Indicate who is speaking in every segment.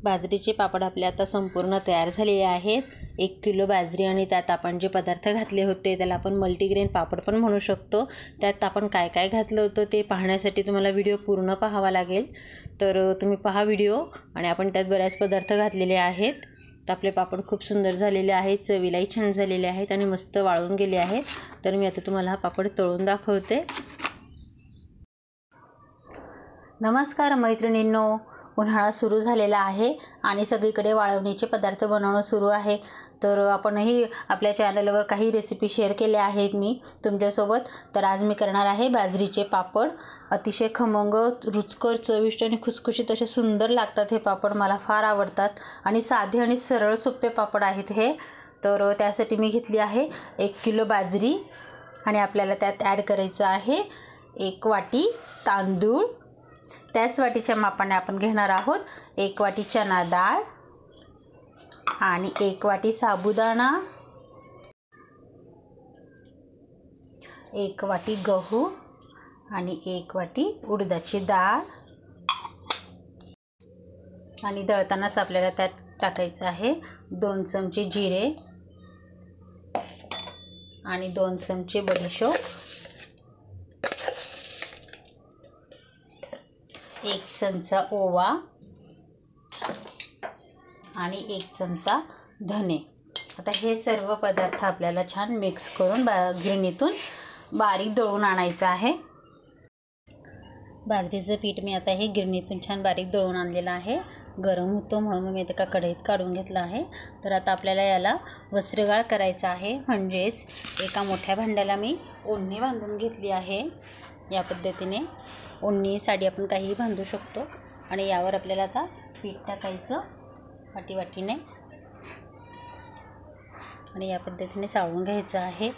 Speaker 1: बाजरीचे पापड आपले आता संपूर्ण तयार झालेले आहेत। 1 किलो बाजरी आणि त्यात आपण जे पदार्थ घातले होते त्याला आपण मल्टीग्रेन पापड पण म्हणू शकतो। त्यात आपण काय काय घातलं होतं ते पाहण्यासाठी तुम्हाला व्हिडिओ पूर्ण पाहावा लागेल। तर तुम्ही पहा व्हिडिओ। आणि आपण त्यात बरेच पदार्थ घातलेले आहेत। तर आपले पापड खूप सुंदर झालेले आहेत, चवीलाही छान झालेले आहेत आणि मस्त वाळून गेले आहेत। तर मी आता तुम्हाला हा पापड तळून दाखवते। नमस्कार मैत्रिणींनो, उन्हाळा सुरू झालेला आहे आणि सगळीकडे वाळवणीचे पदार्थ बनवणं सुरू आहे। तर आपणही आपल्या चॅनलवर काही रेसिपी शेअर केल्या आहेत मी तुमच्यासोबत। तर आज मी करणार आहे बाजरीचे पापड। अतिशय खमंग, रुचकर, चविष्ट आणि खुसखुशीत असे सुंदर लागतात हे पापड। मला फार आवडतात आणि साधे आणि सरळ सोपे पापड आहेत हे। तर त्यासाठी मी घेतली आहे 1 किलो बाजरी आणि आपल्याला त्यात ॲड करायचं आहे 1 वाटी तांदूळ। त्याच वाटीच्या मापाने आपण घेणार आहोत 1 वाटी चना डाळ आणि 1 वाटी साबुदाणा, 1 वाटी गहू आणि 1 वाटी उडदाची डाळ। आणि दळतानाच आपल्याला त्यात टाकायचं आहे 2 चमचे जिरे आणि 2 चमचे बडीशोप, 1 चमचा ओवा आणि 1 चमचा धने। आता हे सर्व पदार्थ आपल्याला छान मिक्स करून गिरणीतून बारीक दळून आणायचं आहे। बाजरीचं पीठ मी आता हे गिरणीतून छान बारीक दळून आणलेलं आहे। गरम होतं म्हणून मी एका कढईत काढून घेतलं आहे। तर आता आपल्याला याला वस्त्रगाळ करायचं आहे, म्हणजेच एका मोठ्या भांड्याला मी ओढणी बांधून घेतली आहे। या पद्धतीने ओढणी साडी आपण काहीही बांधू शकतो। आणि यावर आपल्याला आता पीठ टाकायचं वाटीने आणि या पद्धतीने चाळून घ्यायचं आहे।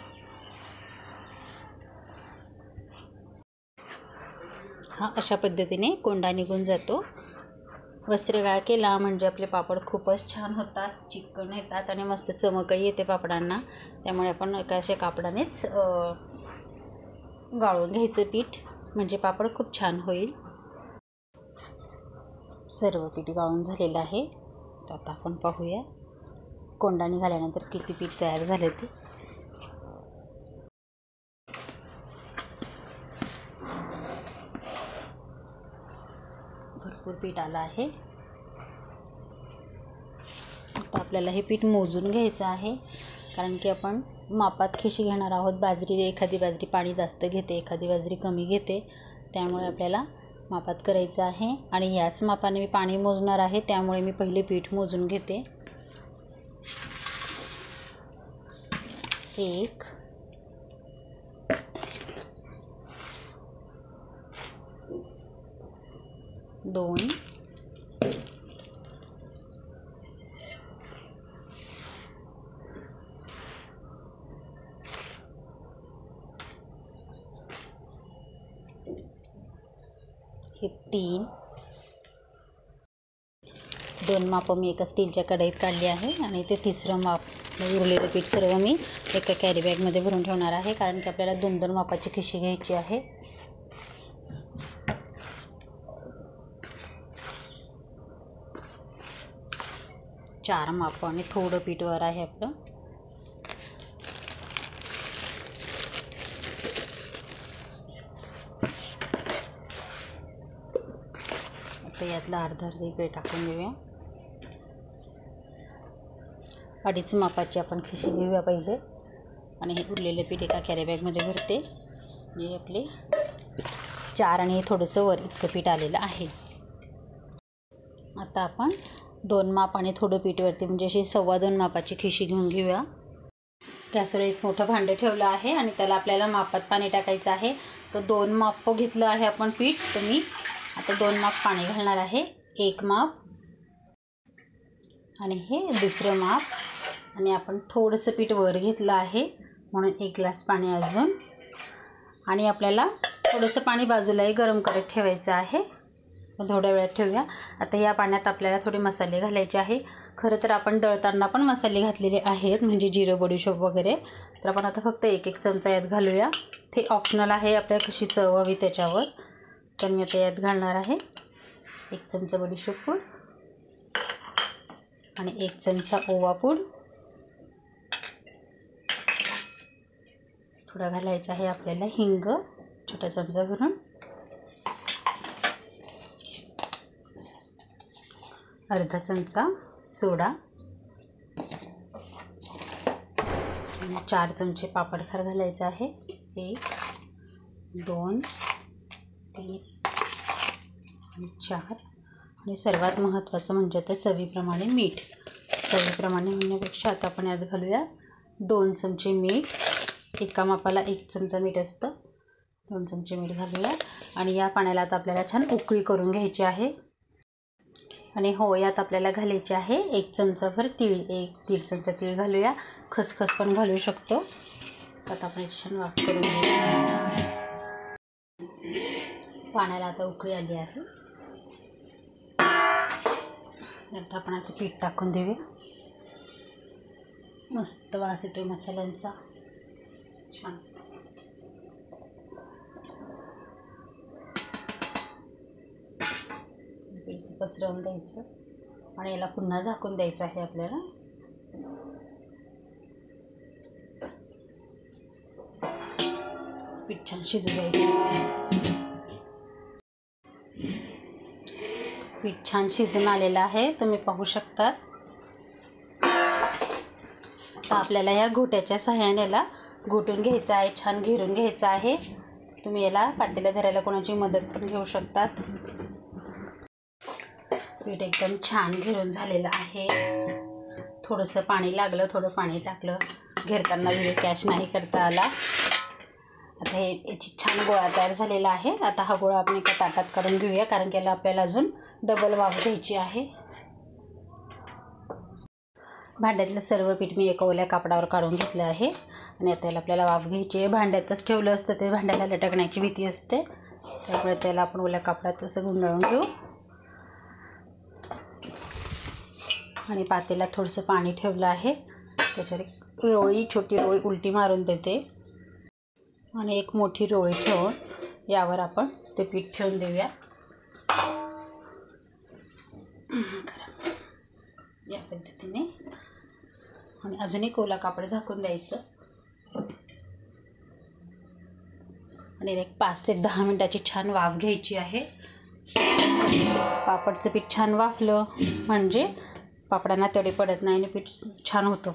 Speaker 1: हा अशा पद्धतीने कोंडा निघून जातो। वस्त्रगाळ केला म्हणजे आपले पापड खूपच छान होतात, चिकन येतात आणि मस्त चमकही येते पापडांना। त्यामुळे आपण एका अशा कापडानेच गाळून घ्यायचं पीठ, म्हणजे पापड खूप छान होईल। सर्व पीठ गाळून झालेलं आहे। तर आता आपण पाहूया कोंडा निघाल्यानंतर किती पीठ तयार झाले ते। भरपूर पीठ आलं आहे। आता आपल्याला हे पीठ मोजून घ्यायचं आहे, कारण की आपण मापात खिशी घेणार आहोत। बाजरी एखादी बाजरी पाणी जास्त घेते, एखादी बाजरी कमी घेते, त्यामुळे आपल्याला मापात करायचं आहे। आणि याच मापाने मी पाणी मोजणार आहे, त्यामुळे मी पहिले पीठ मोजून घेते। 1 2 हे 3 2 माप मी एका स्टीलच्या कढईत काढली आहे आणि ते तिसरं माप उरलेलं पीठ सर्व मी एका कॅरी बॅगमध्ये भरून ठेवणार आहे, कारण की आपल्याला 2-2 मापाची खिशी घ्यायची आहे। चार माप आणि थोडं पीठ वर आहे आपलं। आता यातला अर्धा इकडे टाकून देऊया। 2.5 मापाची आपण खिशी घेऊया पहिले आणि हे उरलेलं पीठ एका कॅरी बॅगमध्ये भरते। हे आपले 4 आणि थोडंसं वर इतकं पीठ आलेलं आहे। आता आपण 2 माप आणि थोडं पीठ वरती म्हणजे अशी 2.25 मापाची खिशी घेऊन घेऊया। गॅसवर एक मोठं भांडं ठेवलं आहे आणि त्याला आपल्याला मापात पाणी टाकायचं आहे। तर 2 माप घेतलं आहे आपण पीठ, तर मी आता 2 माप पाणी घालणार आहे। 1 माप आणि हे दुसरं माप, आणि आपण थोडंसं पीठ वर घेतलं आहे म्हणून 1 ग्लास पाणी अजून। आणि आपल्याला थोडंसं पाणी बाजूलाही गरम करत ठेवायचं आहे, थोड्या वेळात ठेवूया। आता या पाण्यात आपल्याला थोडे मसाले घालायचे आहे। खरं तर आपण दळताना पण मसाले घातलेले आहेत, म्हणजे जिरं, बडीशोप वगैरे। तर आपण आता फक्त 1-1 चमचा यात घालूया। ते ऑप्शनल आहे, आपल्याला कशी चव हवी त्याच्यावर। तर मी आता यात घालणार आहे 1 चमचा बडीशोप पूड, आणि 1 चमचा ओवा पूड, थोडा घालायचा आहे आपल्याला हिंग छोटा चमचा भरून, अर्धा चमचा सोडा आणि 4 चमचे पापडखार घालायचा आहे। 1 2 3 आणि 4 आणि सर्वात महत्त्वाचं म्हणजे ते चवीप्रमाणे मीठ। चवीप्रमाणे म्हणण्यापेक्षा आता आपण यात घालूया 2 चमचे मीठ। एका मापाला 1 चमचा मीठ असतं, 2 चमचे मीठ घालूया आणि या पाण्याला आता आपल्याला छान उकळी करून घ्यायची आहे। आणि हो, यात आपल्याला घालायचे आहे 1 चमचाभर तीळ, 1-1.5 चमचा तीळ घालूया, खसखस पण घालू शकतो। आता आपण छान वाफ करून घेऊया। पाण्याला आता उकळी आली आहे, यात आपण आता पीठ टाकून देऊया। मस्त वास येतोय मसाल्यांचा छान। पीठ पसरवून द्यायचं आणि याला पुन्हा झाकून द्यायचं आहे आपल्याला। पीठ छान शिजू द्यायचं। पीठ छान शिजून आलेलं आहे, तुम्ही पाहू शकता। आता आपल्याला या घोट्याच्या सहाय्याने याला घोटून घ्यायचं आहे, छान घेरून घ्यायचं आहे। तुम्ही याला पातेलं धरायला कोणाची मदत पण घेऊ शकतात। पीठ एकदम छान घेरून झालेलं आहे। थोडंसं पाणी लागलं, थोडं पाणी टाकलं, घेरताना व्हिडिओ कॅच नाही करता आला। आता याची छान गोळा तयार झालेला आहे। आता हा गोळा आपण एका ताटात काढून घेऊया, कारण की याला आपल्याला अजून डबल वाफ घ्यायची आहे। भांड्यातलं सर्व पीठ मी एका ओल्या कापडावर काढून घेतलं आहे आणि आता याला आपल्याला वाफ घ्यायची आहे। भांड्यातच ठेवलं असतं ते भांड्याला लटकण्याची भीती असते, त्यामुळे त्याला आपण ओल्या कापडात असं गुंडाळून घेऊ आणि पातेल्यात थोडंसं पाणी ठेवलं आहे, त्याच्यावर एक रोळी, छोटी रोळी उलटी मारून देते आणि एक मोठी रोळी ठेवून यावर आपण ते पीठ ठेवून देऊया। या पद्धतीने आणि अजून एक ओला कापड झाकून द्यायचं आणि एक 5 ते 10 मिनिटाची छान वाफ घ्यायची आहे। पापडचं पीठ छान वाफलं म्हणजे पापडांना तडे पडत नाही आणि पीठ छान होतं।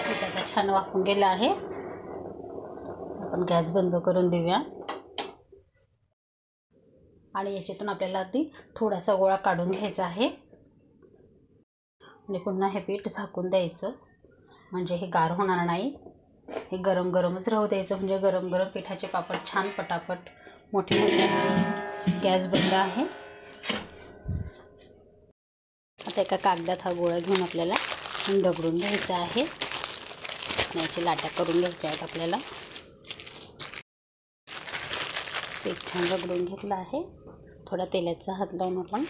Speaker 1: पीठ आता छान वाफून गेलं आहे, आपण गॅस बंद करून देऊया आणि याच्यातून आपल्याला अगदी थोडासा गोळा काढून घ्यायचा आहे आणि पुन्हा हे पीठ झाकून द्यायचं, म्हणजे हे गार होणार नाही, हे गरम गरमच राहू द्यायचं, म्हणजे गरम गरम पिठाचे पापड छान पटापट मोठे होतात। गॅस बंद आहे। आता एका कागदात हा गोळा घेऊन आपल्याला रगडून घ्यायचा आहे, याची लाटा करून घ्यायच्या आहेत आपल्याला। पीठ छान रगडून घेतलं आहे, थोडा तेलाचा हात लावून आपण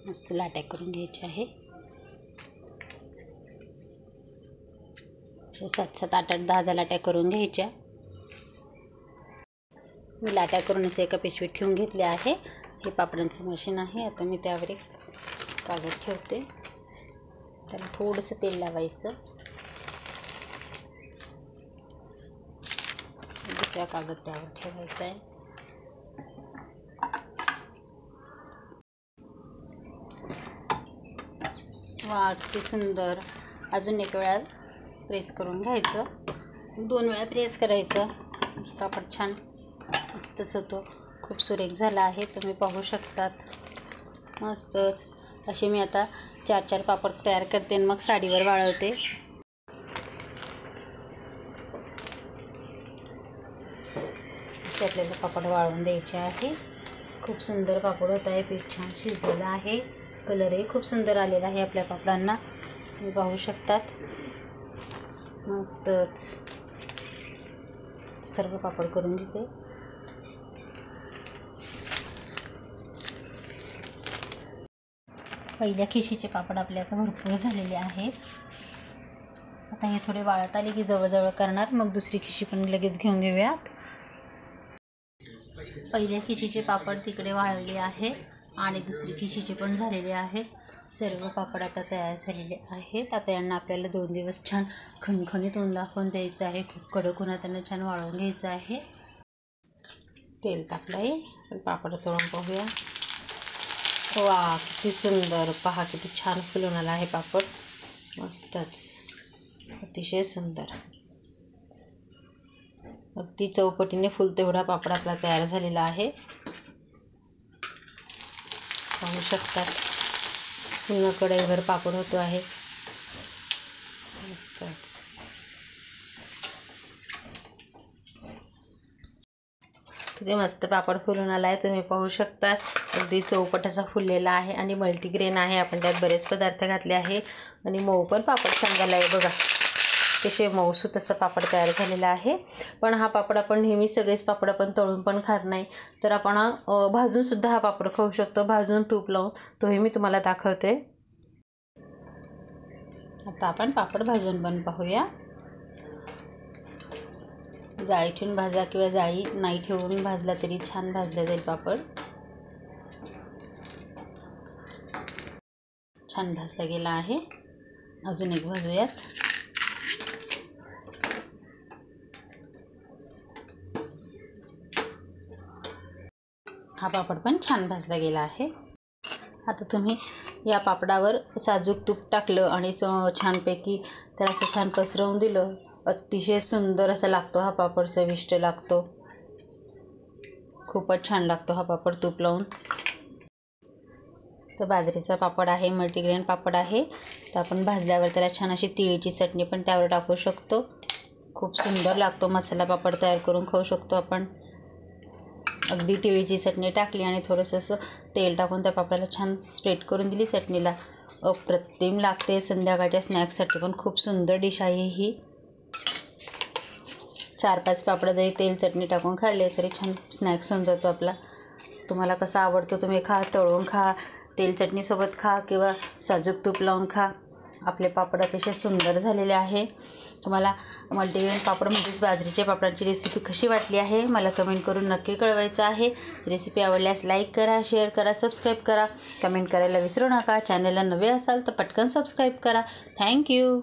Speaker 1: मस्त लाट्या करून घ्यायच्या आहे। 7-7 8-8 10 लाट्या करून घ्यायच्या। मी लाट्या करून असे एका पिशवीत ठेवून घेतले आहे। हे पापडांचं मशीन आहे। आता मी त्यावर एक कागद ठेवते, त्याला थोडंसं तेल लावायचं, दुसरा कागद त्यावर ठेवायचा आहे। वा, किती सुंदर। अजून एक वेळा प्रेस करून घ्यायचं, 2 वेळा प्रेस करायचं, पापड छान मस्तच होतो। खूप सुरेख झाला आहे, तुम्ही पाहू शकतात। मस्तच असे मी आता 4-4 पापड तयार करते आणि मग साडीवर वाळवते। असे आपल्याला पापड वाळवून द्यायचे आहे। खूप सुंदर पापड होत आहे, पीठ छान शिजलेलं आहे, कलरही खूप सुंदर आलेला आहे आपल्या पापडांना, तुम्ही पाहू शकतात। मस्तच सर्व पापड करून घेते। पहिल्या खिशीचे पापड आपले आता भरपूर झालेले आहेत। आता हे थोडे वाळत आले की जवळजवळ करणार, मग दुसरी खिशी पण लगेच घेऊन घेऊयात। पहिल्या खिशीचे पापड तिकडे वाळवले आहे आणि दुसरी खिशीचे पण झालेले आहे. सर्व पापड आता तयार झालेले आहेत. आता यांना आपल्याला 2 दिवस छान खणखणीत ऊन दाखवून द्यायचं आहे. खूप कडक उन्हात त्यांना छान वाळवून घ्यायचं आहे. तेल टाकलं आहे. आपण पापड तळून पाहूया. वा, किती सुंदर, पहा किती छान फुलून आला आहे पापड. मस्तच, अतिशय सुंदर. अगदी चौपटीने फुलतो एवढा पापड आपला तयार झालेला आहे. पाहू शकतात, पूर्ण कढईभर पापड होतो आहे. मस्तच. किती मस्त पापड फुलून आला आहे, तुम्ही पाहू शकता. अगदी चौपट असा फुललेला आहे आणि मल्टीग्रेन आहे. आपण त्यात बरेच पदार्थ घातले आहे आणि मऊ पण पापड सांगायला आहे बघा. अतिशय मऊसूत असं पापड तयार झालेला आहे. पण हा पापड आपण नेहमी सगळेच पापड आपण तळून पण खात नाही, तर आपण भाजूनसुद्धा हा पापड खाऊ शकतो. भाजून तूप लावून, तोही मी तुम्हाला दाखवते. आता आपण पापड भाजून पण पाहूया. जाळी ठेवून भाजा किंवा जाळी नाही ठेवून भाजला तरी छान भाजला जाईल पापड. छान भाजला गेला आहे. अजून एक भाजूयात. हा पापड पण छान भाजला गेला आहे. आता तुम्ही या पापडावर साजूक तूप टाकलं आणि छानपैकी त्याला असं छान पसरवून दिलं, अतिशय सुंदर असा लागतो हा पापड. चविष्ट लागतो, खूपच छान लागतो हा पापड तूप लावून. तर बाजरीचा पापड आहे, मल्टीग्रेन पापड आहे. तर आपण भाजल्यावर त्याला छान अशी तिळीची चटणी पण त्यावर टाकू शकतो. खूप सुंदर लागतो. मसाला पापड तयार करून खाऊ शकतो आपण. अगदी तिळीची चटणी टाकली आणि थोडंसं असं तेल टाकून त्या पापडाला छान स्प्रेड करून दिली चटणीला, अप्रतिम लागते. संध्याकाळच्या स्नॅक्ससाठी पण खूप सुंदर डिश आहे ही. 4-5 पापडं जरी तेल चटणी टाकून खाल्ले तरी छान स्नॅक्स होऊन जातो आपला. तुम्हाला कसा आवडतो तुम्ही खा, तळून खा, तेल चटणीसोबत खा किंवा साजूक तूप लावून खा. आपले पापड अतिशय सुंदर झालेले आहे. तुम्हाला मल्टीग्रेन पापड म्हणजेच बाजरीच्या पापडांची रेसिपी कशी वाटली आहे मला कमेंट करून नक्की कळवायचं आहे. रेसिपी आवडल्यास लाईक करा, शेअर करा, सबस्क्राईब करा. कमेंट करायला विसरू नका. चॅनलला नवे असाल तर पटकन सबस्क्राईब करा. थँक्यू.